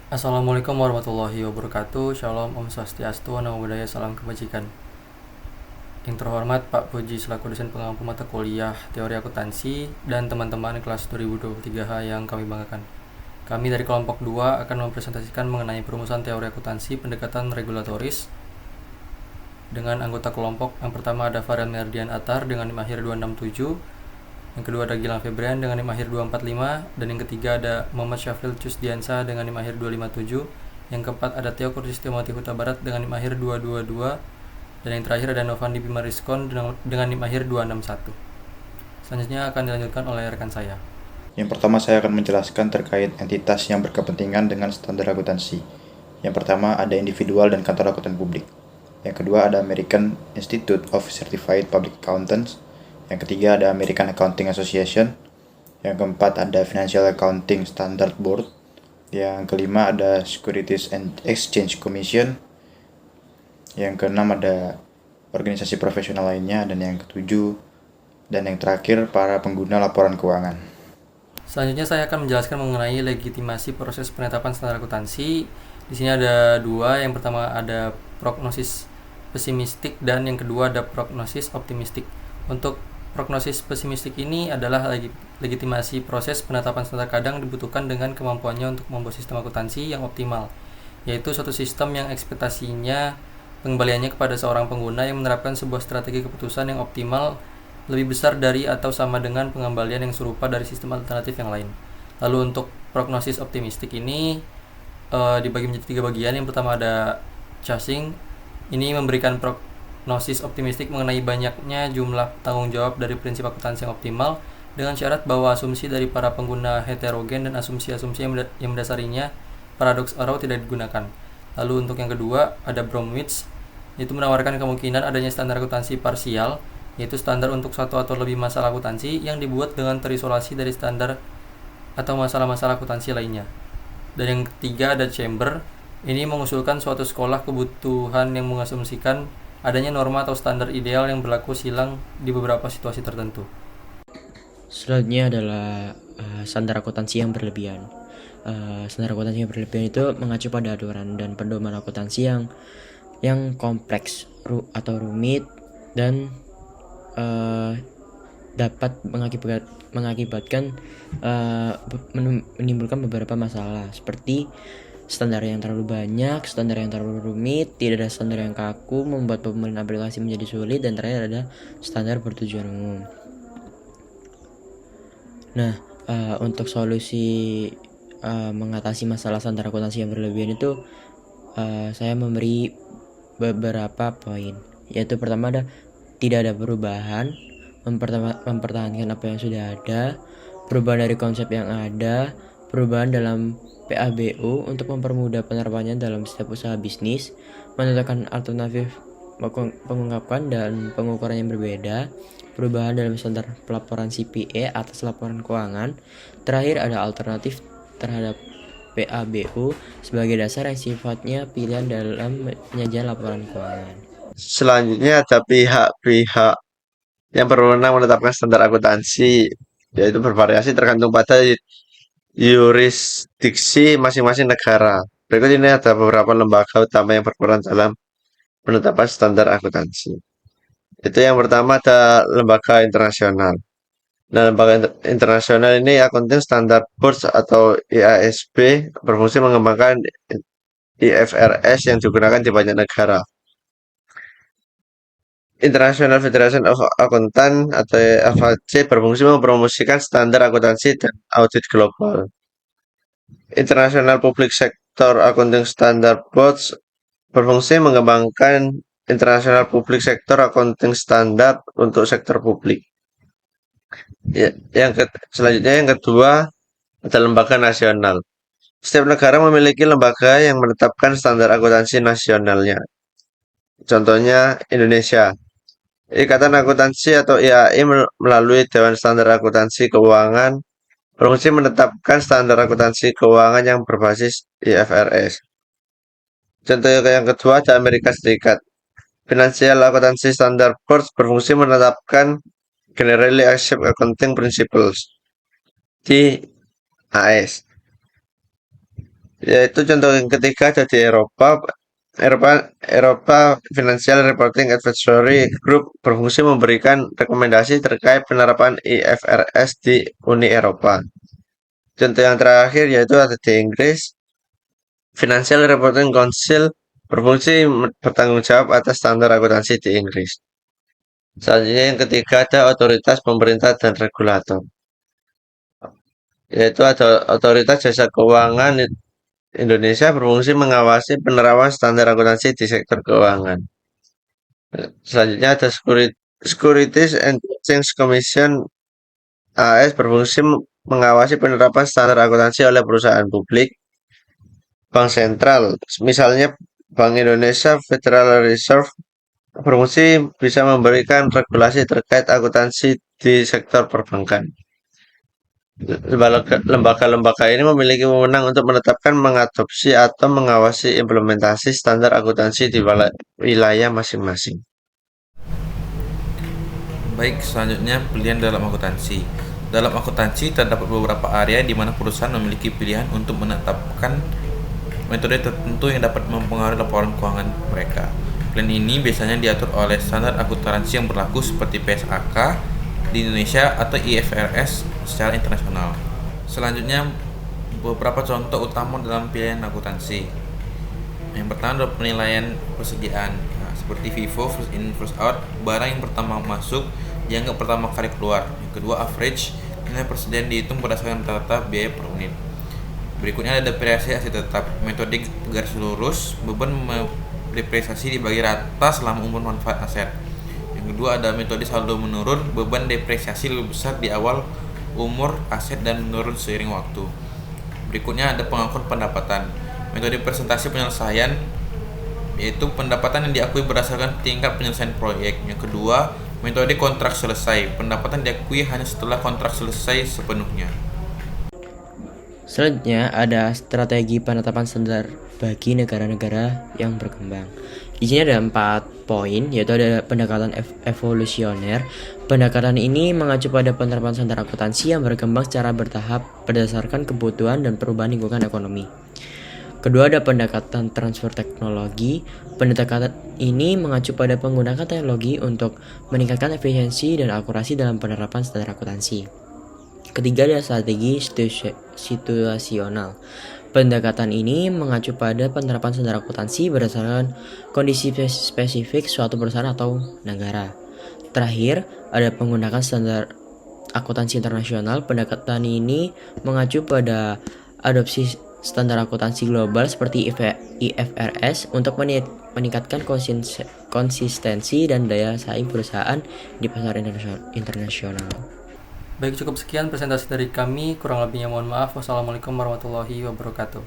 Assalamualaikum warahmatullahi wabarakatuh. Shalom, Om Swastiastu, Namo Buddhaya, Salam Kebajikan. Yang terhormat Pak Puji selaku dosen pengampu mata kuliah Teori Akuntansi dan teman-teman kelas 2023H yang kami banggakan. Kami dari kelompok 2 akan mempresentasikan mengenai perumusan teori akuntansi pendekatan regulatoris dengan anggota kelompok. Yang pertama ada Farel Merdian Atar dengan NIM akhir 267, yang kedua ada Gilang Febrian dengan NIM akhir 245, dan yang ketiga ada Muhammad Syafil Cusdiansa dengan NIM akhir 257. Yang keempat ada Teo Kurtis Timothy Huta Barat dengan NIM akhir 222, dan yang terakhir ada Novandi Bimariskon dengan NIM akhir 261. Selanjutnya akan dilanjutkan oleh rekan saya. Yang pertama saya akan menjelaskan terkait entitas yang berkepentingan dengan standar akuntansi. Yang pertama ada individual dan kantor akuntan publik. Yang kedua ada American Institute of Certified Public Accountants. Yang ketiga ada American Accounting Association. Yang keempat ada Financial Accounting Standard Board. Yang kelima ada Securities and Exchange Commission. Yang keenam ada organisasi profesional lainnya. Dan yang ketujuh dan yang terakhir para pengguna laporan keuangan. Selanjutnya saya akan menjelaskan mengenai legitimasi proses penetapan standar akuntansi. Di sini ada dua. Yang pertama ada prognosis pesimistik dan yang kedua ada prognosis optimistik. Untuk prognosis pesimistik ini adalah legitimasi proses penetapan standar kadang dibutuhkan dengan kemampuannya untuk membuat sistem akuntansi yang optimal, yaitu suatu sistem yang ekspektasinya pengembaliannya kepada seorang pengguna yang menerapkan sebuah strategi keputusan yang optimal lebih besar dari atau sama dengan pengembalian yang serupa dari sistem alternatif yang lain. Lalu untuk prognosis optimistik ini dibagi menjadi tiga bagian. Yang pertama ada chasing. Ini memberikan prognosis optimistik mengenai banyaknya jumlah tanggung jawab dari prinsip akuntansi yang optimal dengan syarat bahwa asumsi dari para pengguna heterogen dan asumsi-asumsi yang mendasarinya paradoks arrow tidak digunakan. Lalu untuk yang kedua ada Bromwich, yaitu menawarkan kemungkinan adanya standar akuntansi parsial, yaitu standar untuk satu atau lebih masalah akuntansi yang dibuat dengan terisolasi dari standar atau masalah-masalah akuntansi lainnya. Dan yang ketiga ada Chamber. Ini mengusulkan suatu sekolah kebutuhan yang mengasumsikan adanya norma atau standar ideal yang berlaku silang di beberapa situasi tertentu. Selanjutnya adalah standar akuntansi yang berlebihan. Standar akuntansi yang berlebihan itu mengacu pada aturan dan pedoman akuntansi yang kompleks atau rumit dan dapat mengakibatkan menimbulkan beberapa masalah seperti standar yang terlalu banyak, standar yang terlalu rumit, tidak ada standar yang kaku, membuat pemilihan aplikasi menjadi sulit, dan terakhir ada standar bertujuan umum. Nah, untuk solusi mengatasi masalah standar akuntansi yang berlebihan itu saya memberi beberapa poin, yaitu pertama ada tidak ada perubahan, mempertahankan apa yang sudah ada, perubahan dari konsep yang ada, perubahan dalam PABU untuk mempermudah penerapannya dalam setiap usaha bisnis, menentukan alternatif pengungkapan dan pengukuran yang berbeda, perubahan dalam standar pelaporan CPA atas laporan keuangan. Terakhir ada alternatif terhadap PABU sebagai dasar yang sifatnya pilihan dalam penyajian laporan keuangan. Selanjutnya ada pihak-pihak yang berwenang menetapkan standar akuntansi, yaitu bervariasi tergantung pada yurisdiksi masing-masing negara. Berikut ini ada beberapa lembaga utama yang berperan dalam penetapan standar akuntansi. Itu yang pertama ada lembaga internasional. Nah, lembaga internasional ini Accounting Standard Board atau IASB berfungsi mengembangkan IFRS yang digunakan di banyak negara. International Federation of Accountant atau FAC berfungsi mempromosikan standar akuntansi dan audit global. International Public Sector Accounting Standard Board berfungsi mengembangkan International Public Sector Accounting Standard untuk sektor publik. Ya, selanjutnya yang kedua ada lembaga nasional. Setiap negara memiliki lembaga yang menetapkan standar akuntansi nasionalnya. Contohnya Indonesia. Ikatan Akuntansi atau IAI melalui Dewan Standar Akuntansi Keuangan berfungsi menetapkan standar akuntansi keuangan yang berbasis IFRS. Contoh yang kedua ada Amerika Serikat. Financial Accountancy Standard Board berfungsi menetapkan Generally Accepted Accounting Principles di AS. Yaitu contoh yang ketiga ada di Eropa Financial Reporting Advisory Group berfungsi memberikan rekomendasi terkait penerapan IFRS di Uni Eropa. Contoh yang terakhir yaitu ada di Inggris, Financial Reporting Council berfungsi bertanggung jawab atas standar akuntansi di Inggris. Selanjutnya yang ketiga ada otoritas pemerintah dan regulator, yaitu ada otoritas jasa keuangan Indonesia berfungsi mengawasi penerapan standar akuntansi di sektor keuangan. Selanjutnya ada Securities and Exchange Commission AS berfungsi mengawasi penerapan standar akuntansi oleh perusahaan publik. Bank sentral, misalnya Bank Indonesia Federal Reserve berfungsi bisa memberikan regulasi terkait akuntansi di sektor perbankan. Lembaga-lembaga ini memiliki wewenang untuk menetapkan, mengadopsi, atau mengawasi implementasi standar akuntansi di wilayah masing-masing. Baik, selanjutnya pilihan dalam akuntansi. Dalam akuntansi terdapat beberapa area di mana perusahaan memiliki pilihan untuk menetapkan metode tertentu yang dapat mempengaruhi laporan keuangan mereka. Pilihan ini biasanya diatur oleh standar akuntansi yang berlaku seperti PSAK di Indonesia atau IFRS secara internasional. Selanjutnya, beberapa contoh utama dalam pilihan akuntansi. Yang pertama adalah penilaian persediaan. Nah, seperti FIFO, first in first out, barang yang pertama masuk dianggap pertama kali keluar. Yang kedua, average, nilai persediaan dihitung berdasarkan rata-rata biaya per unit. Berikutnya ada depresiasi aset tetap, metode garis lurus, beban depresiasi dibagi rata selama umur manfaat aset. Yang kedua ada metode saldo menurun, beban depresiasi lebih besar di awal umur aset dan menurun seiring waktu. Berikutnya ada pengakuan pendapatan, metode presentasi penyelesaian, yaitu pendapatan yang diakui berdasarkan tingkat penyelesaian proyek. Yang kedua, metode kontrak selesai, pendapatan diakui hanya setelah kontrak selesai sepenuhnya. Selanjutnya ada strategi penetapan standar bagi negara-negara yang berkembang. Di sini ada 4 poin, yaitu ada pendekatan evolusioner. Pendekatan ini mengacu pada penerapan standar akuntansi yang berkembang secara bertahap berdasarkan kebutuhan dan perubahan lingkungan ekonomi. Kedua ada pendekatan transfer teknologi. Pendekatan ini mengacu pada penggunaan teknologi untuk meningkatkan efisiensi dan akurasi dalam penerapan standar akuntansi. Ketiga ada strategi situasional. Pendekatan ini mengacu pada penerapan standar akuntansi berdasarkan kondisi spesifik suatu perusahaan atau negara. Terakhir, ada penggunaan standar akuntansi internasional. Pendekatan ini mengacu pada adopsi standar akuntansi global seperti IFRS untuk meningkatkan konsistensi dan daya saing perusahaan di pasar internasional. Baik, cukup sekian presentasi dari kami. Kurang lebihnya mohon maaf. Wassalamualaikum warahmatullahi wabarakatuh.